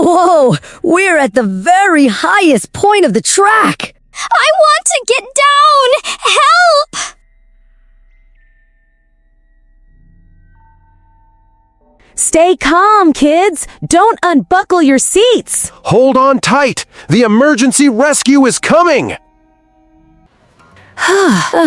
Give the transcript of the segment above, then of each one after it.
Whoa! We're at the very highest point of the track! I want to get down! Help! Stay calm, kids! Don't unbuckle your seats! Hold on tight! The emergency rescue is coming!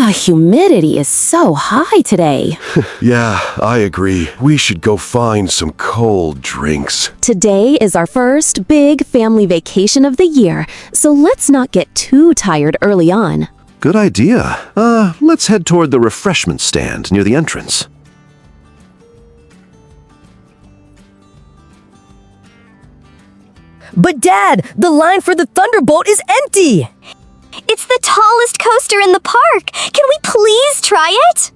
Humidity is so high today. Yeah, I agree. We should go find some cold drinks. Today is our first big family vacation of the year, so let's not get too tired early on. Good idea. Let's head toward the refreshment stand near the entrance. But Dad, the line for the Thunderbolt is empty! It's the tallest coaster in the park! Can we please try it?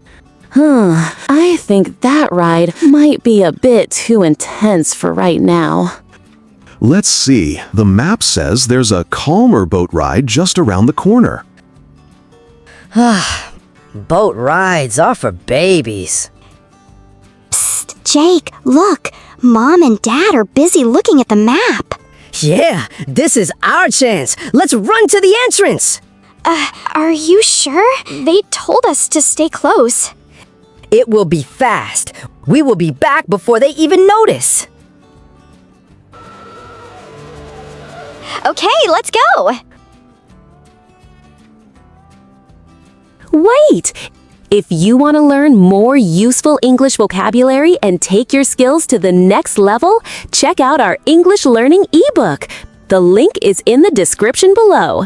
I think that ride might be a bit too intense for right now. Let's see. The map says there's a calmer boat ride just around the corner. Boat rides are for babies. Psst, Jake, look! Mom and Dad are busy looking at the map. Yeah, this is our chance. Let's run to the entrance. Are you sure? They told us to stay close. It will be fast. We will be back before they even notice. Okay, let's go! Wait! If you want to learn more useful English vocabulary and take your skills to the next level, check out our English learning ebook. The link is in the description below.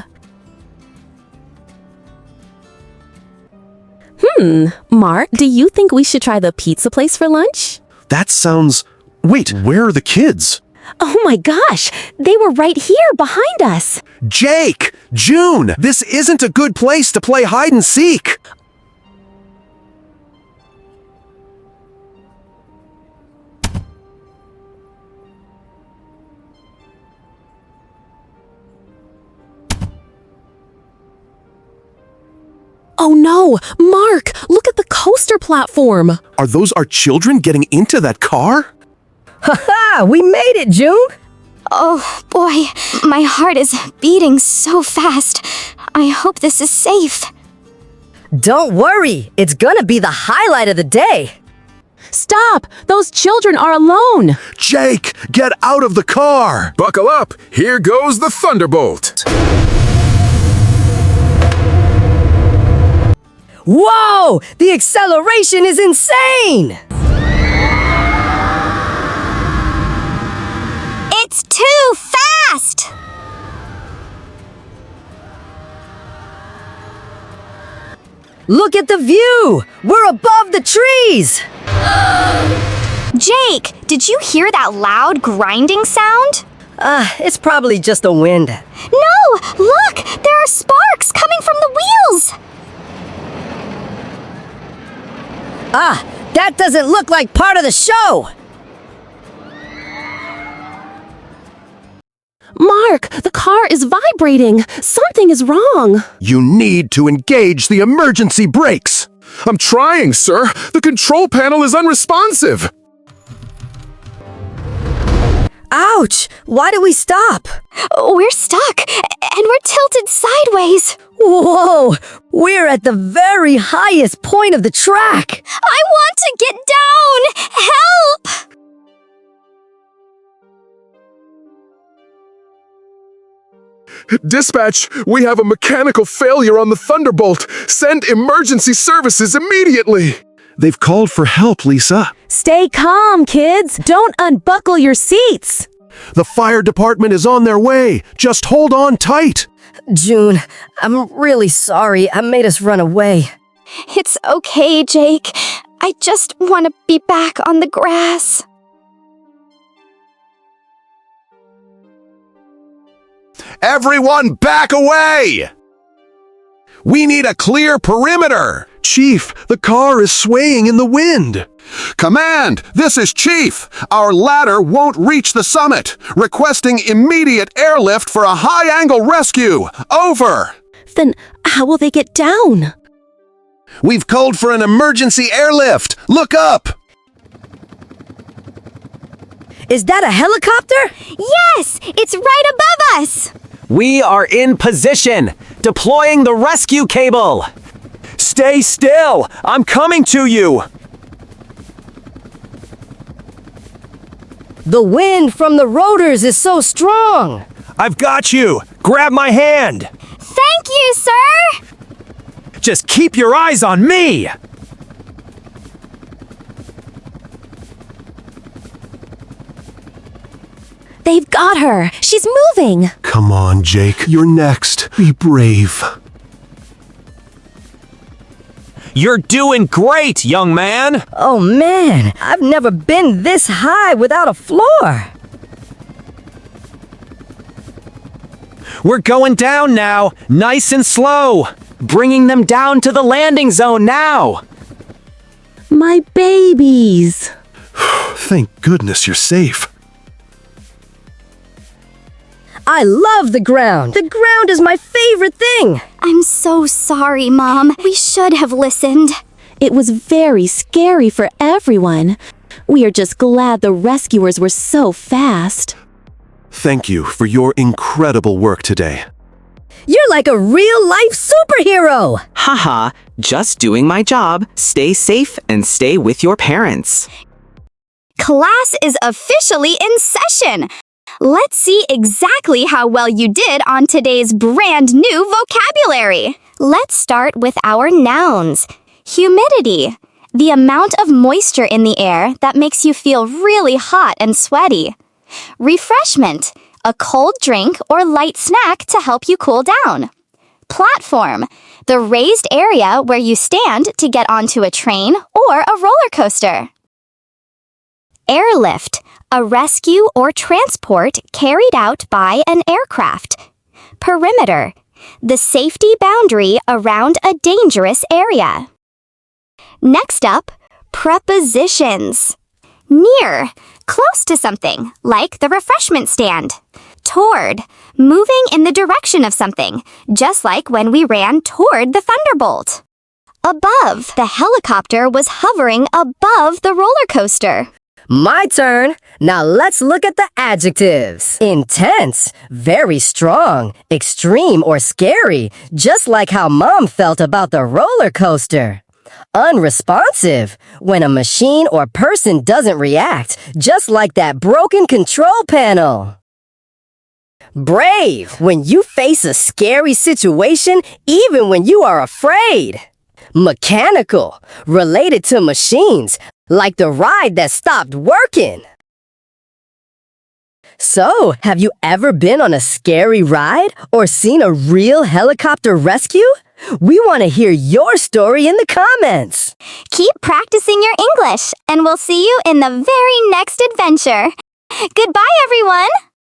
Mark, do you think we should try the pizza place for lunch? That sounds... Wait, where are the kids? Oh my gosh, they were right here behind us. Jake! June! This isn't a good place to play hide and seek! Oh no, Mark, look at the coaster platform. Are those our children getting into that car? Haha, we made it, June! Oh boy, my heart is beating so fast. I hope this is safe. Don't worry, it's gonna be the highlight of the day. Stop! Those children are alone! Jake, get out of the car! Buckle up! Here goes the Thunderbolt! Whoa! The acceleration is insane! It's too fast! Look at the view! We're above the trees! Jake, did you hear that loud grinding sound? It's probably just the wind. No! Look! There are sparks coming from the wheels! That doesn't look like part of the show! Mark, the car is vibrating. Something is wrong. You need to engage the emergency brakes! I'm trying, sir! The control panel is unresponsive! Ouch! Why do we stop? We're stuck, and we're tilted sideways. Whoa! We're at the very highest point of the track! I want to get down! Help! Dispatch, we have a mechanical failure on the Thunderbolt. Send emergency services immediately. They've called for help, Lisa. Stay calm, kids. Don't unbuckle your seats. The fire department is on their way. Just hold on tight. June, I'm really sorry I made us run away. It's okay, Jake. I just want to be back on the grass. Everyone back away! We need a clear perimeter! Chief, the car is swaying in the wind. Command, this is Chief. Our ladder won't reach the summit. Requesting immediate airlift for a high-angle rescue. Over. Then how will they get down? We've called for an emergency airlift. Look up. Is that a helicopter? Yes! We are in position. Deploying the rescue cable. Stay still. I'm coming to you. The wind from the rotors is so strong. I've got you. Grab my hand. Thank you, sir! Just keep your eyes on me. They've got her. She's moving. Come on, Jake. You're next. Be brave. You're doing great, young man. Oh man, I've never been this high without a floor. We're going down now, nice and slow. Bringing them down to the landing zone now. My babies. Thank goodness you're safe. I love the ground. The ground is my favorite thing. I'm so sorry, Mom. We should have listened. It was very scary for everyone. We are just glad the rescuers were so fast. Thank you for your incredible work today. You're like a real-life superhero. Haha, just doing my job. Stay safe and stay with your parents. Class is officially in session. Let's see exactly how well you did on today's brand new vocabulary. Let's start with our nouns. Humidity, the amount of moisture in the air that makes you feel really hot and sweaty. Refreshment, a cold drink or light snack to help you cool down. Platform, the raised area where you stand to get onto a train or a roller coaster. Airlift, a rescue or transport carried out by an aircraft. Perimeter, the safety boundary around a dangerous area. Next up, prepositions. Near, close to something, like the refreshment stand. Toward, moving in the direction of something, just like when we ran toward the thunderbolt. Above, the helicopter was hovering above the roller coaster. My turn. Now let's look at the adjectives. Intense, very strong, extreme or scary, just like how Mom felt about the roller coaster. Unresponsive, when a machine or person doesn't react, just like that broken control panel. Brave, when you face a scary situation, even when you are afraid. Mechanical, related to machines, like the ride that stopped working. So, have you ever been on a scary ride or seen a real helicopter rescue? We want to hear your story in the comments. Keep practicing your English, and we'll see you in the very next adventure. Goodbye, everyone!